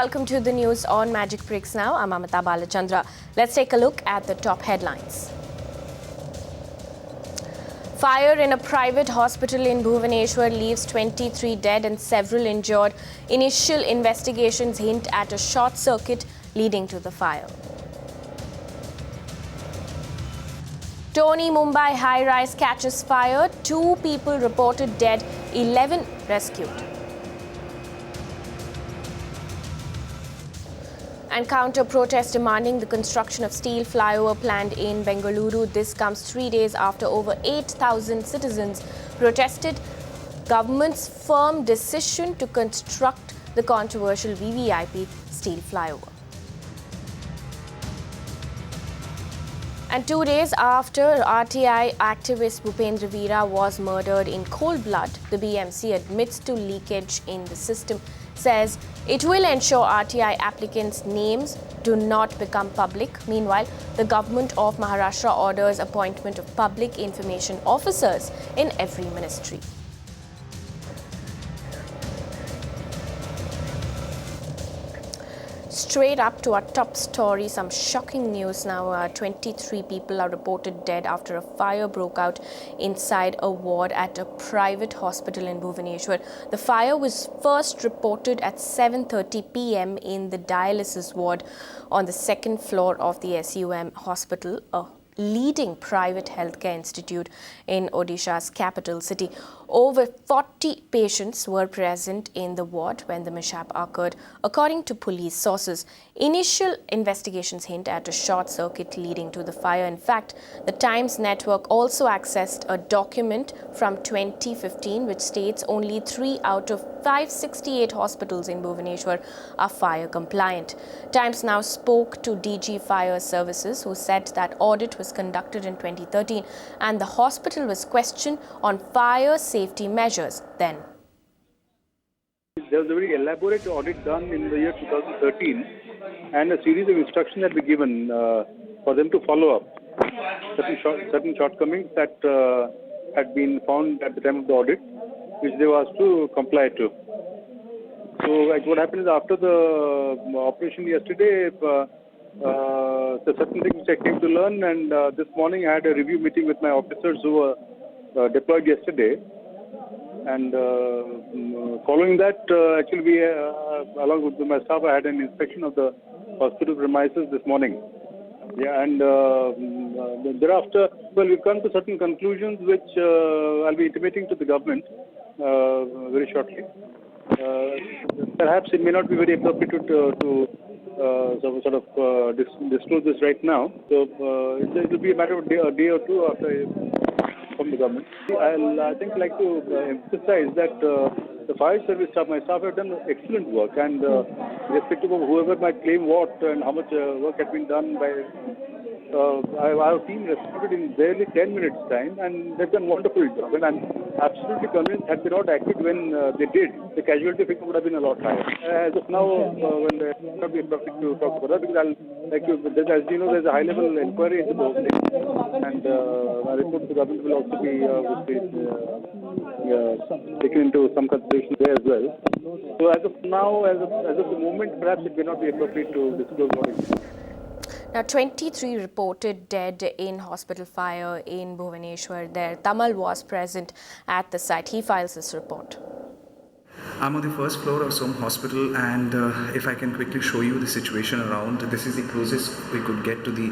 welcome to the news on Magic Bricks now. I'm Amita Balachandra. Let's take a look at the top headlines. Fire in a private hospital in Bhubaneswar leaves 23 dead and several injured. Initial investigations hint at a short circuit leading to the fire. Tony Mumbai high-rise catches fire. 2 people reported dead, 11 rescued. And counter-protest demanding the construction of steel flyover planned in Bengaluru. This comes 3 days after over 8,000 citizens protested government's firm decision to construct the controversial VVIP steel flyover. And 2 days after RTI activist Bhupendra Veera was murdered in cold blood, the BMC admits to leakage in the system, says it will ensure RTI applicants' names do not become public. Meanwhile, the government of Maharashtra orders appointment of public information officers in every ministry. Straight up to our top story, some shocking news now. 23 people are reported dead after a fire broke out inside a ward at a private hospital in Bhubaneswar. The fire was first reported at 7:30 p.m. in the dialysis ward on the second floor of the SUM hospital, a leading private healthcare institute in Odisha's capital city. Over 40 patients were present in the ward when the mishap occurred, according to police sources. Initial investigations hint at a short circuit leading to the fire. In fact, the Times network also accessed a document from 2015 which states only 3 out of 568 hospitals in Bhubaneswar are fire compliant. Times now spoke to DG Fire Services, who said that audit was conducted in 2013 and the hospital was questioned on fire safety measures then. There was a very elaborate audit done in the year 2013 and a series of instructions had been given for them to follow up certain shortcomings that had been found at the time of the audit, which they were asked to comply to. So what happened is, after the operation yesterday, the certain things which I came to learn, and this morning I had a review meeting with my officers who were deployed yesterday. And following that, actually we, along with my staff, I had an inspection of the hospital premises this morning. Yeah, and thereafter, well, we've come to certain conclusions which I'll be intimating to the government very shortly. Perhaps it may not be very appropriate to sort of disclose this right now. So it will be a matter of a day or two after from the government. I think I'd like to emphasize that the fire service staff, my staff, have done excellent work, and irrespective of whoever might claim what and how much work had been done by our team responded in barely 10 minutes time, and they've done wonderful job. And I'm absolutely convinced had they not acted when they did, the casualty figure would have been a lot higher. As of now, when they will not be appropriate to talk about that, because I'll like to, as you know, there's a high-level inquiry into the whole thing, and our report to the government will also be taken into some consideration there as well. So as of now, as of the moment, perhaps it may not be appropriate to disclose what it is. Now, 23 reported dead in hospital fire in Bhubaneswar. There, Tamal was present at the site. He files this report. I'm on the first floor of some hospital, and if I can quickly show you the situation around, this is the closest we could get to the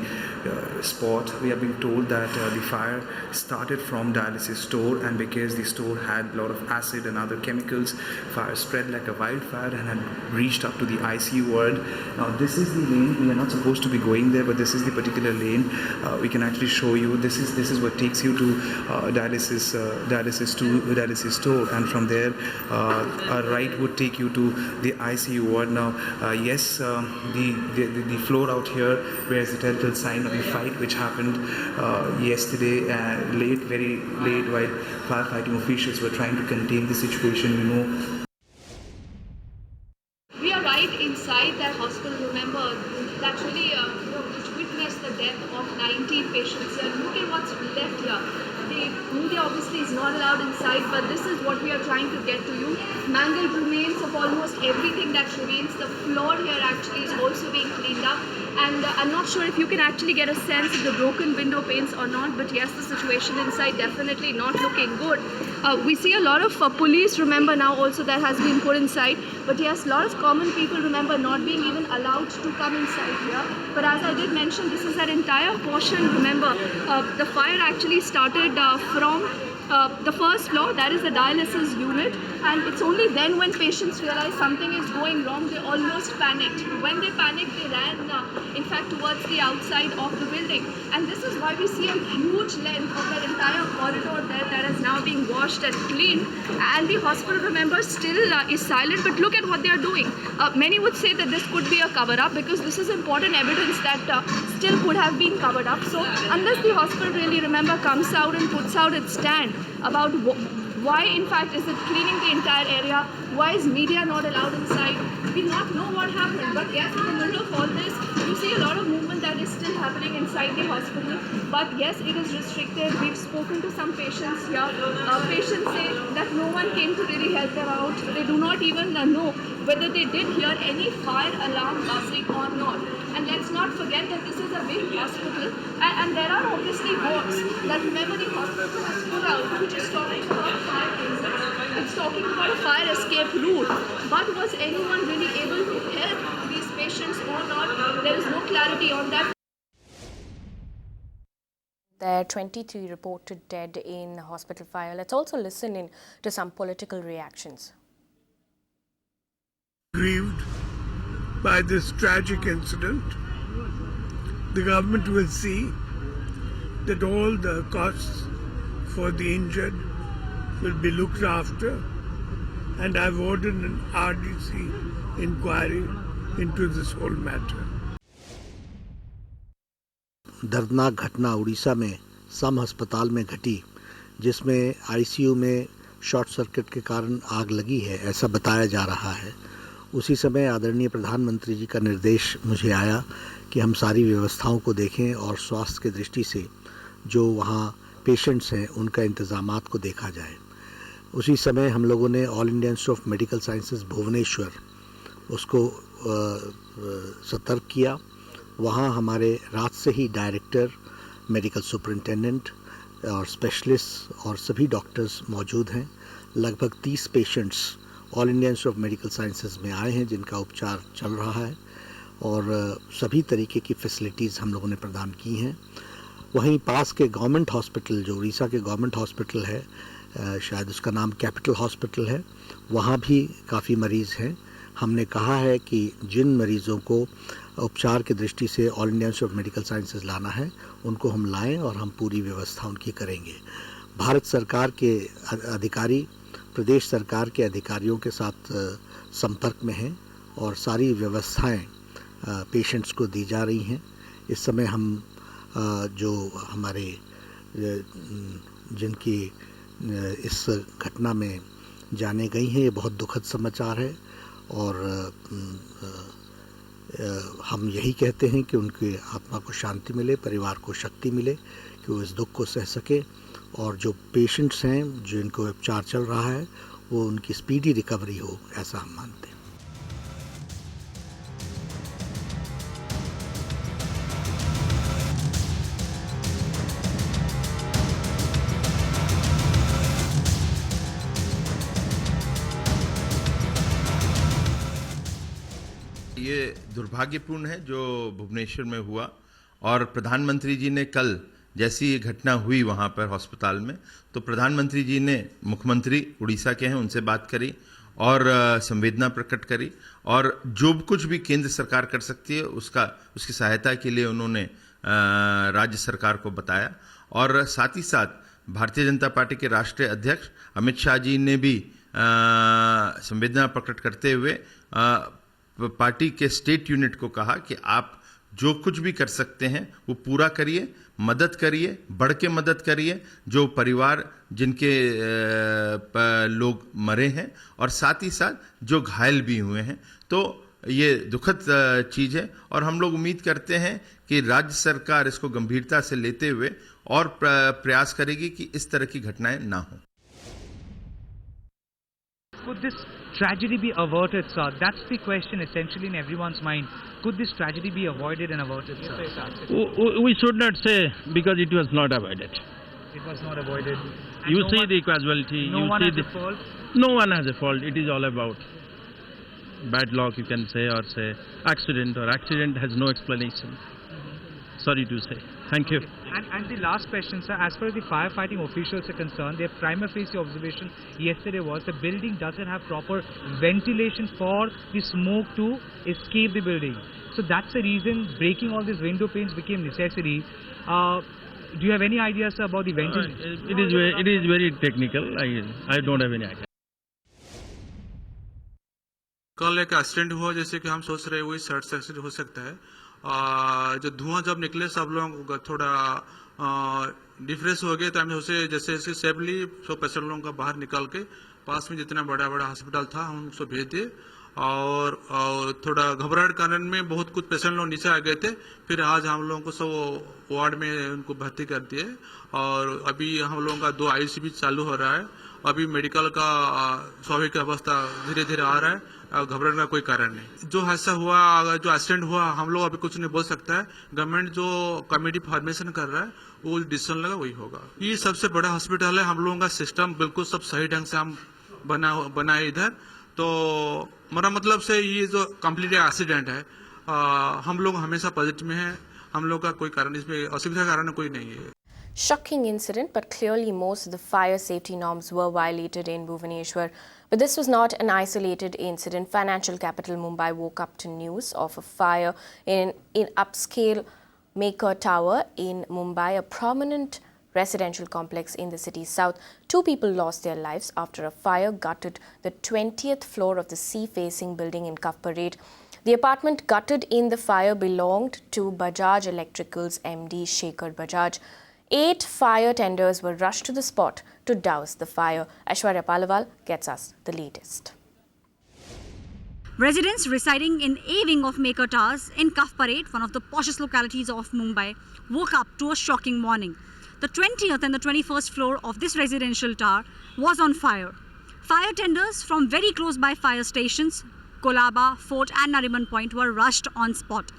spot. We have been told that the fire started from dialysis store, and because the store had a lot of acid and other chemicals, fire spread like a wildfire and had reached up to the ICU ward. Now this is the lane. We are not supposed to be going there, but this is the particular lane. We can actually show you. This is what takes you to dialysis store, and from there right would take you to the ICU ward. Now, yes, the floor out here bears the telltale sign of the fight which happened yesterday, very late, while firefighting officials were trying to contain the situation. You know. We are right inside that hospital. Remember, actually, which witnessed the death of 19 patients here. Look at what's left here. The media obviously is not not allowed inside, but this is what we are trying to get to you. Mangled remains of almost everything that remains. The floor here actually is also being cleaned up, and I'm not sure if you can actually get a sense of the broken window panes or not, but yes, the situation inside definitely not looking good. We see a lot of police, remember, now also that has been put inside, but yes, a lot of common people, remember, not being even allowed to come inside here. But as I did mention, this is that entire portion, remember, the fire actually started from the first floor, that is the dialysis unit, and it's only then when patients realize something is going wrong, they almost panicked. When they panicked, they ran, in fact, towards the outside of the building. And this is why we see a huge length of that entire corridor there that is now being washed and cleaned. And the hospital, remember, still is silent, but look at what they are doing. Many would say that this could be a cover-up, because this is important evidence that still could have been covered up. So unless the hospital really, remember, comes out and puts out its stand about why in fact is it cleaning the entire area, why is media not allowed inside, we do not know what happened. But yes, in the middle of all this, you see a lot of movement that is still happening inside the hospital, but yes, it is restricted. We've spoken to some patients here. Patients say that no one came to really help them out. They do not even know whether they did hear any fire alarm buzzing or not. And let's not forget that this is a big hospital, and there are obviously wards that, remember, the hospital has put out, which is talking about fire exits. It's talking about a fire escape route. But was anyone really able to help these patients or not? There is no clarity on that. There are 23 reported dead in hospital fire. Let's also listen in to some political reactions. Grieved by this tragic incident. The government will see that all the costs for the injured will be looked after, and I've ordered an RDC inquiry into this whole matter. दर्दनाक घटना उड़ीसा में सम अस्पताल में घटी, जिसमें ICU में short circuit के कारण आग लगी है, ऐसा बताया जा रहा है। उसी समय आदरणीय प्रधानमंत्री जी का निर्देश मुझे आया कि हम सारी व्यवस्थाओं को देखें और स्वास्थ्य की दृष्टि से जो वहाँ पेशेंट्स हैं उनका इंतज़ामात को देखा जाए। उसी समय हम लोगों ने All India Institute of Medical Sciences Bhubaneswar उसको सतर्क किया। वहाँ हमारे रात से ही डायरेक्टर, मेडिकल सुपरिटेंडेंट और स्पेशलिस्ट और सभी डॉक्टर्स मौजूद हैं। लगभग 30 patients All India Institute of Medical Sciences में आए हैं जिनका उपचार चल रहा है, और सभी तरीके की फैसिलिटीज़ हम लोगों ने प्रदान की हैं। वहीं पास के गवर्नमेंट हॉस्पिटल, जो उड़ीसा के गवर्नमेंट हॉस्पिटल है, शायद उसका नाम कैपिटल हॉस्पिटल है, वहाँ भी काफ़ी मरीज़ हैं। हमने कहा है कि जिन मरीज़ों को उपचार की दृष्टि से all India Institute of Medical sciences लाना है, उनको हम लाएं और हम पूरी व्यवस्था उनकी करेंगे। भारत सरकार के अधिकारी प्रदेश सरकार के अधिकारियों के साथ संपर्क में हैं और सारी व्यवस्थाएं पेशेंट्स को दी जा रही हैं। इस समय हम जो हमारे जिनकी इस घटना में जाने गई हैं, ये बहुत दुखद समाचार है, और हम यही कहते हैं कि उनकी आत्मा को शांति मिले, परिवार को शक्ति मिले कि वो इस दुख को सह सके, और जो पेशेंट्स हैं जिनको उपचार चल रहा है वो उनकी स्पीडी रिकवरी हो, ऐसा हम मानते हैं। ये दुर्भाग्यपूर्ण है जो भुवनेश्वर में हुआ, और प्रधानमंत्री जी ने कल जैसी ये घटना हुई वहाँ पर अस्पताल में, तो प्रधानमंत्री जी ने, मुख्यमंत्री उड़ीसा के हैं, उनसे बात करी और संवेदना प्रकट करी, और जो कुछ भी केंद्र सरकार कर सकती है उसकी सहायता के लिए उन्होंने राज्य सरकार को बताया। और साथ ही साथ भारतीय जनता पार्टी के राष्ट्रीय अध्यक्ष अमित शाह जी ने भी संवेदना प्रकट करते हुए पार्टी के स्टेट यूनिट को कहा कि आप जो कुछ भी कर सकते हैं वो पूरा करिए, मदद करिए, बढ़ के मदद करिए, जो परिवार जिनके लोग मरे हैं और साथ ही साथ जो घायल भी हुए हैं। तो ये दुखद चीज़ है, और हम लोग उम्मीद करते हैं कि राज्य सरकार इसको गंभीरता से लेते हुए और प्रयास करेगी कि इस तरह की घटनाएं ना हों। Could this tragedy be averted, sir? That's the question essentially in everyone's mind. Could this tragedy be avoided and averted, sir? We should not say because it was not avoided. It was not avoided. And You no see one, the casualty. no you one see has the a fault. No one has a fault. It is all about bad luck, you can say, or say accident, or accident has no explanation. Sorry to say. Thank you. And the last question, sir, as far as the firefighting officials are concerned, their prima facie observation yesterday was the building doesn't have proper ventilation for the smoke to escape the building. So that's the reason breaking all these window panes became necessary. Do you have any idea, sir, about the ventilation? It is very technical. I don't have any idea. कल एक accident हुआ जैसे कि हम सोच रहे वही short circuit हो सकता है। जो धुआं जब निकले सब लोग थोड़ा डिफ्रेस हो गए तो हम सोचे जैसे जैसे सेफली सब पेशेंट लोगों का बाहर निकाल के पास में जितना बड़ा बड़ा हॉस्पिटल था हम उसको भेज दिए और थोड़ा घबराहट कारण में बहुत कुछ पेशेंट लोग नीचे आ गए थे। फिर आज हम लोगों को सब वार्ड में उनको भर्ती कर दिए और अभी हम लोगों का 2 आईसीयू भी चालू हो रहा है। अभी मेडिकल का स्वाभाविक अवस्था धीरे धीरे आ रहा है। घबराने का कोई कारण नहीं। जो ऐसा हुआ जो एक्सीडेंट हुआ हम लोग अभी कुछ नहीं बोल सकता है। गवर्नमेंट जो कमेटी फॉर्मेशन कर रहा है वो डिसीजन लगा वही होगा। ये सबसे बड़ा हॉस्पिटल है। हम लोगों का सिस्टम बिल्कुल सब सही ढंग से हम बनाए इधर। तो मेरा मतलब से ये जो कम्प्लीट एक्सीडेंट है हम लोग हमेशा पॉजिटिव में है। हम लोग का कोई कारण इसमें असुविधा कारण कोई नहीं है। Shocking incident, but clearly most of the fire safety norms were violated in Bhubaneswar. But this was not an isolated incident. Financial capital Mumbai woke up to news of a fire in upscale Maker Tower in Mumbai, a prominent residential complex in the city's south. 2 people lost their lives after a fire gutted the 20th floor of the sea-facing building in Cuff Parade. The apartment gutted in the fire belonged to Bajaj Electricals MD Shekhar Bajaj. 8 fire tenders were rushed to the spot to douse the fire. Aishwarya Palaval gets us the latest. Residents residing in A wing of Maker Towers in Cuff Parade, one of the poshest localities of Mumbai, woke up to a shocking morning. The 20th and the 21st floor of this residential tower was on fire. Fire tenders from very close by fire stations, Kolaba, Fort and Nariman Point were rushed on spot.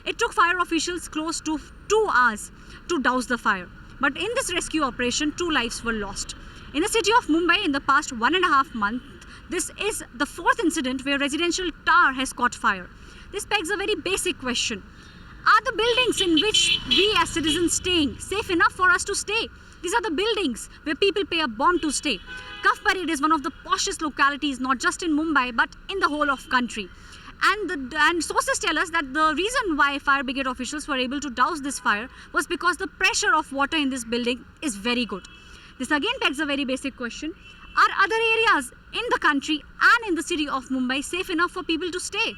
It took fire officials close to 2 hours to douse the fire. But in this rescue operation, 2 lives were lost. In the city of Mumbai in the past 1.5 months, this is the 4th incident where residential tower has caught fire. This begs a very basic question. Are the buildings in which we as citizens staying safe enough for us to stay? These are the buildings where people pay a bond to stay. Cuff Parade is one of the poshest localities, not just in Mumbai, but in the whole of country. And sources tell us that the reason why fire brigade officials were able to douse this fire was because the pressure of water in this building is very good. This again begs a very basic question. Are other areas in the country and in the city of Mumbai safe enough for people to stay?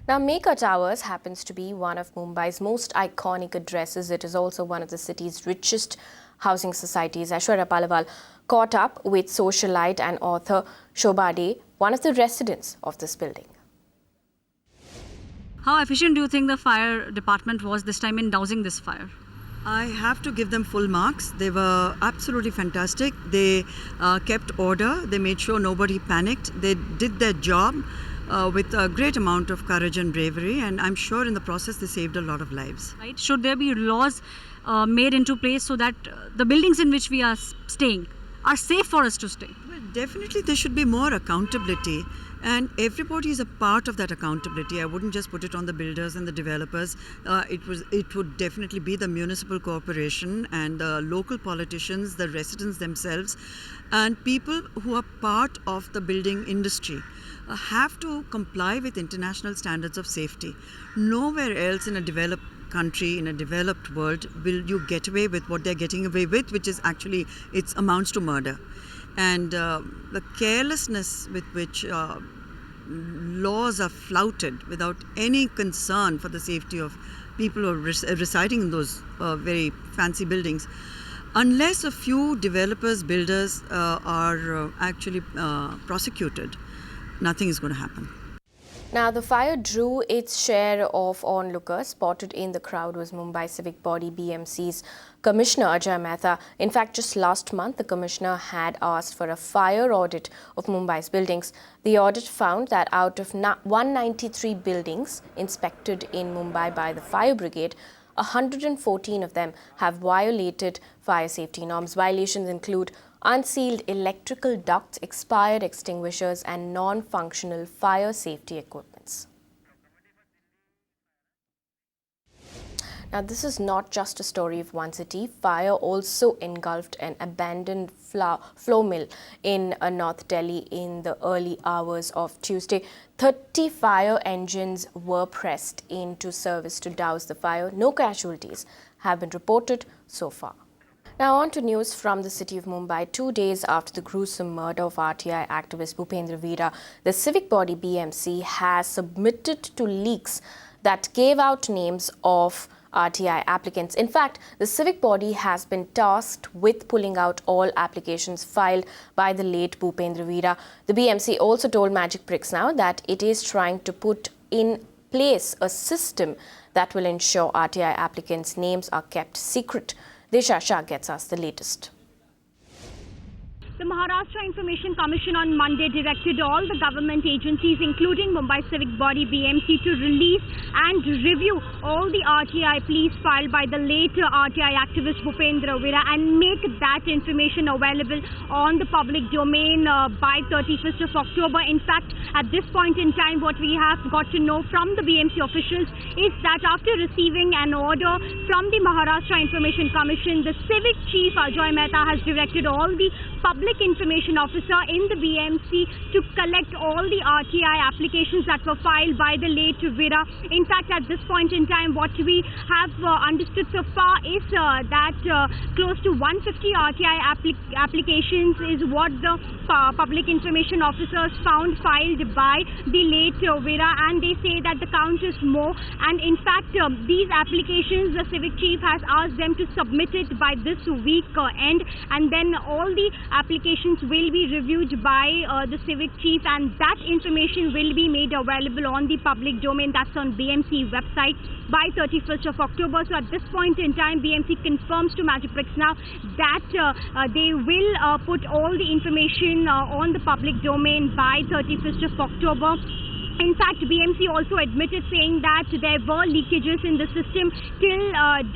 Now, Maker Towers happens to be one of Mumbai's most iconic addresses. It is also one of the city's richest housing societies. Aishwarya Palaval caught up with socialite and author Shobha De, one of the residents of this building. How efficient do you think the fire department was this time in dousing this fire? I have to give them full marks. They were absolutely fantastic. They kept order. They made sure nobody panicked. They did their job with a great amount of courage and bravery, and I'm sure in the process they saved a lot of lives. Right? Should there be laws made into place so that the buildings in which we are staying are safe for us to stay? Well, definitely there should be more accountability, and everybody is a part of that accountability. I wouldn't just put it on the builders and the developers. It would definitely be the municipal corporation and the local politicians, the residents themselves, and people who are part of the building industry have to comply with international standards of safety. Nowhere else in a developed country, in a developed world, will you get away with what they're getting away with, which is actually, it amounts to murder. And the carelessness with which laws are flouted without any concern for the safety of people who are residing in those very fancy buildings, unless a few developers, builders are actually prosecuted, nothing is going to happen. Now, the fire drew its share of onlookers. Spotted in the crowd was Mumbai civic body BMC's Commissioner Ajay Mehta. In fact, just last month, the Commissioner had asked for a fire audit of Mumbai's buildings. The audit found that out of 193 buildings inspected in Mumbai by the fire brigade, 114 of them have violated fire safety norms. Violations include unsealed electrical ducts, expired extinguishers and non-functional fire safety equipments. Now, this is not just a story of one city. Fire also engulfed an abandoned flour mill in North Delhi in the early hours of Tuesday. 30 fire engines were pressed into service to douse the fire. No casualties have been reported so far. Now on to news from the city of Mumbai. 2 days after the gruesome murder of RTI activist Bhupendra Veera, the civic body BMC has submitted to leaks that gave out names of RTI applicants. In fact, the civic body has been tasked with pulling out all applications filed by the late Bhupendra Veera. The BMC also told Magic Bricks Now that it is trying to put in place a system that will ensure RTI applicants' names are kept secret. Disha Shah gets us the latest. The Maharashtra Information Commission on Monday directed all the government agencies, including Mumbai civic body BMC, to release and review all the RTI pleas filed by the late RTI activist Bhupendra Veera and make that information available on the public domain by 31st of October. In fact, at this point in time, what we have got to know from the BMC officials is that after receiving an order from the Maharashtra Information Commission, the civic chief Ajay Mehta has directed all the public information officer in the BMC to collect all the RTI applications that were filed by the late Veera. In fact, at this point in time, what we have understood so far is that close to 150 RTI applications is what the public information officers found filed by the late Veera, and they say that the count is more. And in fact, these applications, the civic chief has asked them to submit it by this week end, and then all the applications will be reviewed by the civic chief, and that information will be made available on the public domain. That's on BMC website by 31st of October. So at this point in time, BMC confirms to Magic Bricks Now that they will put all the information on the public domain by 31st of October. In fact, BMC also admitted, saying that there were leakages in the system till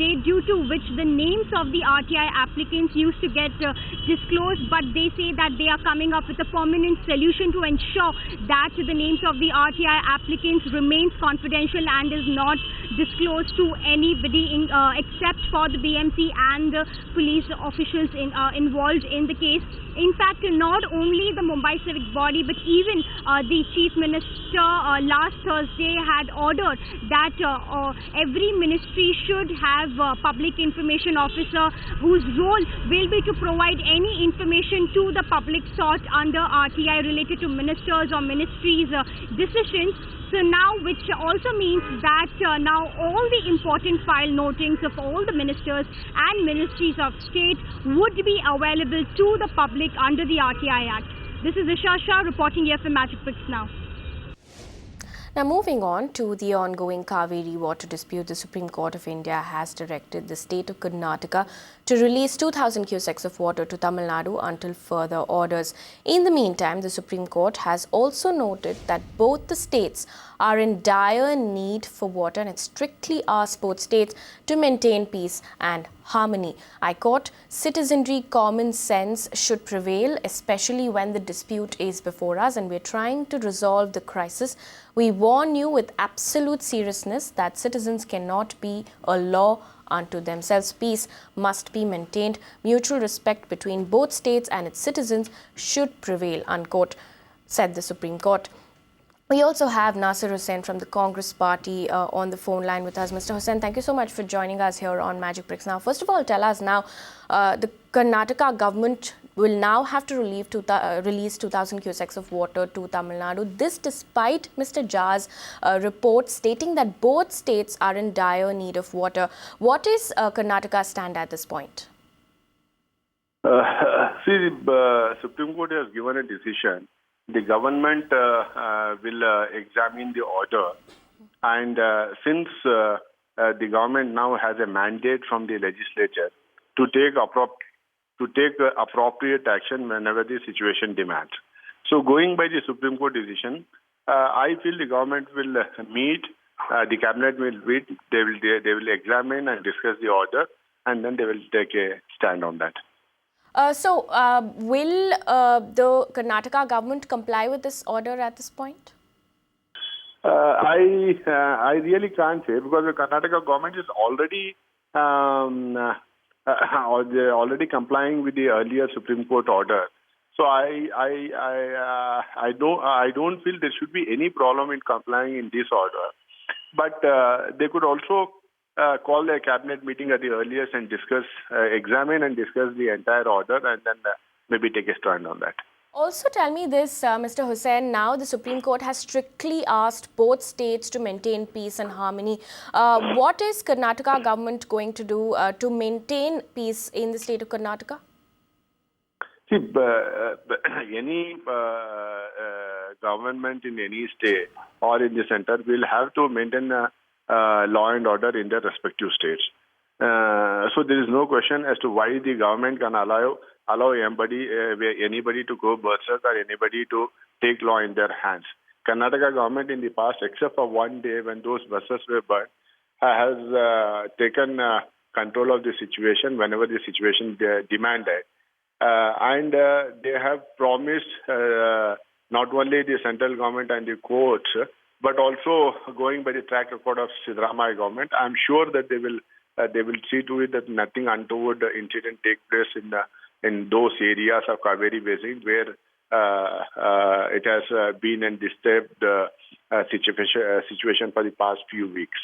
date, due to which the names of the RTI applicants used to get disclosed, but they say that they are coming up with a permanent solution to ensure that the names of the RTI applicants remains confidential and is not disclosed to anybody except for the BMC and the police officials involved in the case. In fact, not only the Mumbai civic body, but even the chief minister last Thursday had ordered that every ministry should have a public information officer whose role will be to provide any information to the public sought under RTI related to ministers or ministries' decisions. So now, which also means that now all the important file notings of all the ministers and ministries of state would be available to the public under the RTI Act. This is Isha Shah reporting here for Magic Bricks Now. Now, moving on to the ongoing Kaveri water dispute, the Supreme Court of India has directed the state of Karnataka to release 2,000 cusecs of water to Tamil Nadu until further orders. In the meantime, the Supreme Court has also noted that both the states are in dire need for water, and it strictly asks both states to maintain peace and harmony. I quote, citizenry common sense should prevail, especially when the dispute is before us and we're trying to resolve the crisis. We warn you with absolute seriousness that citizens cannot be a law unto themselves. Peace must be maintained. Mutual respect between both states and its citizens should prevail, unquote, said the Supreme Court. We also have Nasir Hussain from the Congress party on the phone line with us. Mr. Hussain, thank you so much for joining us here on Magic Bricks Now. First of all, tell us now, the Karnataka government will now have to release 2,000 cusecs of water to Tamil Nadu. This despite Mr. Jha's report stating that both states are in dire need of water. What is Karnataka's stand at this point? See, the Supreme Court has given a decision the government will examine the order. And since the government now has a mandate from the legislature to take appropriate action whenever the situation demands. So going by the Supreme Court decision, I feel the government will meet, the cabinet will meet, they will examine and discuss the order, and then they will take a stand on that. Will the Karnataka government comply with this order at this point? I really can't say, because the Karnataka government is already already complying with the earlier Supreme Court order. So I don't feel there should be any problem in complying in this order. But they could also call a cabinet meeting at the earliest and discuss, examine and discuss the entire order, and then maybe take a stand on that. Also tell me this, Mr. Hussain, now the Supreme Court has strictly asked both states to maintain peace and harmony. What is Karnataka government going to do to maintain peace in the state of Karnataka? See, any government in any state or in the center will have to maintain law and order in their respective states. So there is no question as to why the government can allow anybody to go berserk or anybody to take law in their hands. Karnataka government in the past, except for one day when those buses were burned, has taken control of the situation whenever the situation demanded. And they have promised not only the central government and the courts, but also going by the track record of Siddaramaiah government, I'm sure that they will see to it that nothing untoward incident take place in those areas of Kaveri Basin where it has been a disturbed situation for the past few weeks.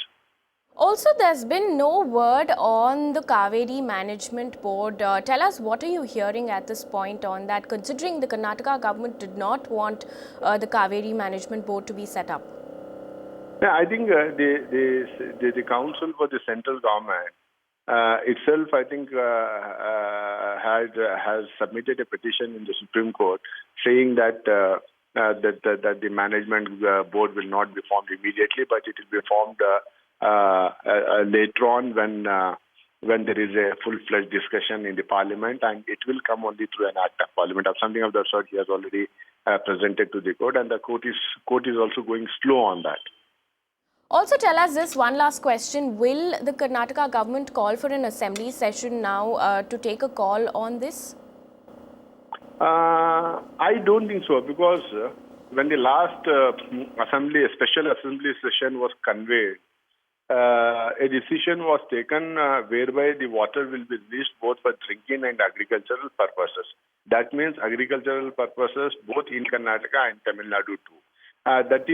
Also, there's been no word on the Kaveri Management Board. Tell us, what are you hearing at this point on that, considering the Karnataka government did not want the Kaveri Management Board to be set up? Yeah, I think the Council for the Central Government itself, I think, has submitted a petition in the Supreme Court saying that that the management board will not be formed immediately, but it will be formed later on when there is a full-fledged discussion in the Parliament, and it will come only through an act of Parliament. Of something of that sort he has already presented to the court, and the court is also going slow on that. Also tell us this, one last question. Will the Karnataka government call for an assembly session now to take a call on this? I don't think so, because when the last special assembly session was convened, a decision was taken whereby the water will be released both for drinking and agricultural purposes. That means agricultural purposes both in Karnataka and Tamil Nadu too. That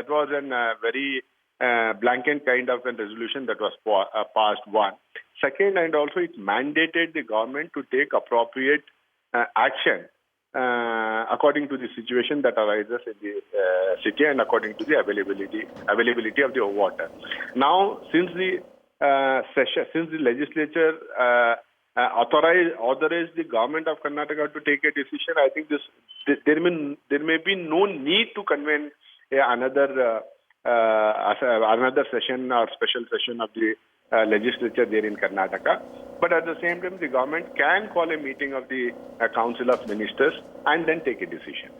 was a very blanket kind of a resolution that was passed, one. Second, and also it mandated the government to take appropriate action according to the situation that arises in the city and according to the availability of the water. Now, since the legislature authorized the government of Karnataka to take a decision, I think there may be no need to convene another session or special session of the legislature there in Karnataka. But at the same time, the government can call a meeting of the Council of Ministers and then take a decision.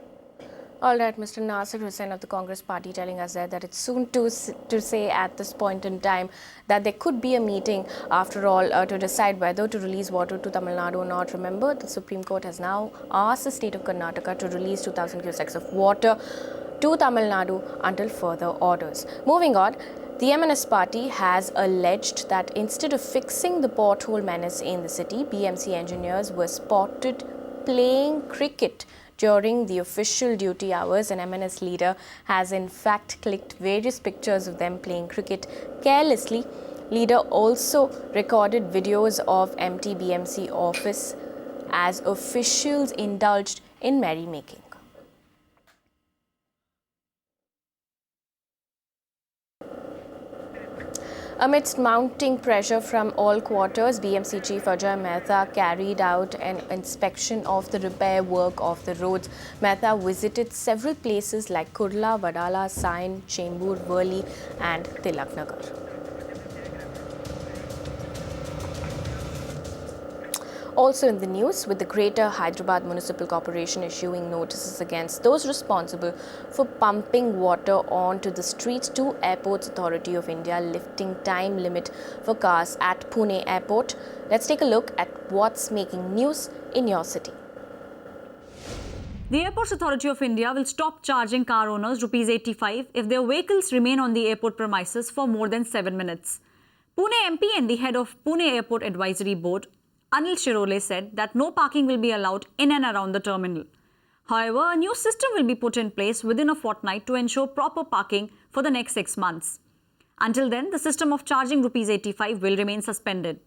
All right, Mr. Nasir Hussain of the Congress Party telling us that it's soon to say at this point in time that there could be a meeting after all to decide whether to release water to Tamil Nadu or not. Remember, the Supreme Court has now asked the state of Karnataka to release 2,000 cusecs of water to Tamil Nadu until further orders. Moving on, the MNS party has alleged that instead of fixing the pothole menace in the city, BMC engineers were spotted playing cricket during the official duty hours. An MNS leader has in fact clicked various pictures of them playing cricket carelessly. Leader also recorded videos of empty BMC office as officials indulged in merrymaking. Amidst mounting pressure from all quarters, BMC Chief Ajay Mehta carried out an inspection of the repair work of the roads. Mehta visited several places like Kurla, Vadala, Sain, Chembur, Worli and Tilaknagar. Also in the news, with the Greater Hyderabad Municipal Corporation issuing notices against those responsible for pumping water onto the streets to Airports Authority of India lifting time limit for cars at Pune Airport. Let's take a look at what's making news in your city. The Airports Authority of India will stop charging car owners ₹85 if their vehicles remain on the airport premises for more than 7 minutes. Pune MP and the head of Pune Airport Advisory Board, Anil Shirole, said that no parking will be allowed in and around the terminal. However, a new system will be put in place within a fortnight to ensure proper parking for the next 6 months. Until then, the system of charging ₹85 will remain suspended.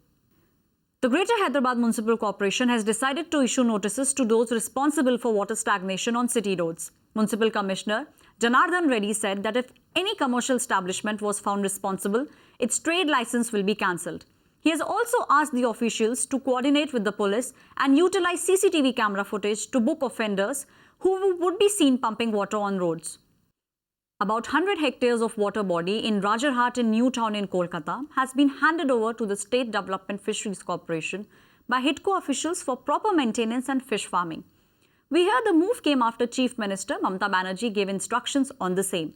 The Greater Hyderabad Municipal Corporation has decided to issue notices to those responsible for water stagnation on city roads. Municipal Commissioner Janardhan Reddy said that if any commercial establishment was found responsible, its trade license will be cancelled. He has also asked the officials to coordinate with the police and utilize CCTV camera footage to book offenders who would be seen pumping water on roads. About 100 hectares of water body in Rajarhat in New Town in Kolkata has been handed over to the State Development Fisheries Corporation by HIDCO officials for proper maintenance and fish farming. We hear the move came after Chief Minister Mamata Banerjee gave instructions on the same.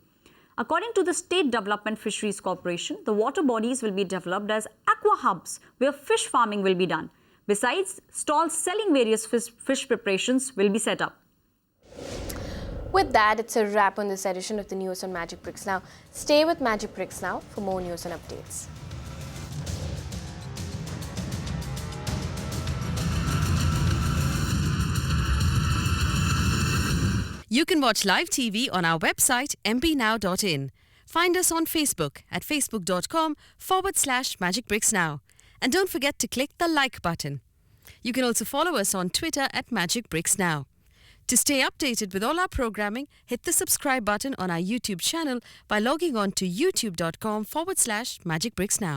According to the State Development Fisheries Corporation, the water bodies will be developed as aqua hubs where fish farming will be done. Besides, stalls selling various fish preparations will be set up. With that, it's a wrap on this edition of the news on Magic Bricks Now. Stay with Magic Bricks Now for more news and updates. You can watch live TV on our website mpnow.in. Find us on Facebook at facebook.com/magicbricksnow. And don't forget to click the like button. You can also follow us on Twitter at Magic Bricks Now. To stay updated with all our programming, hit the subscribe button on our YouTube channel by logging on to youtube.com/magicbricksnow.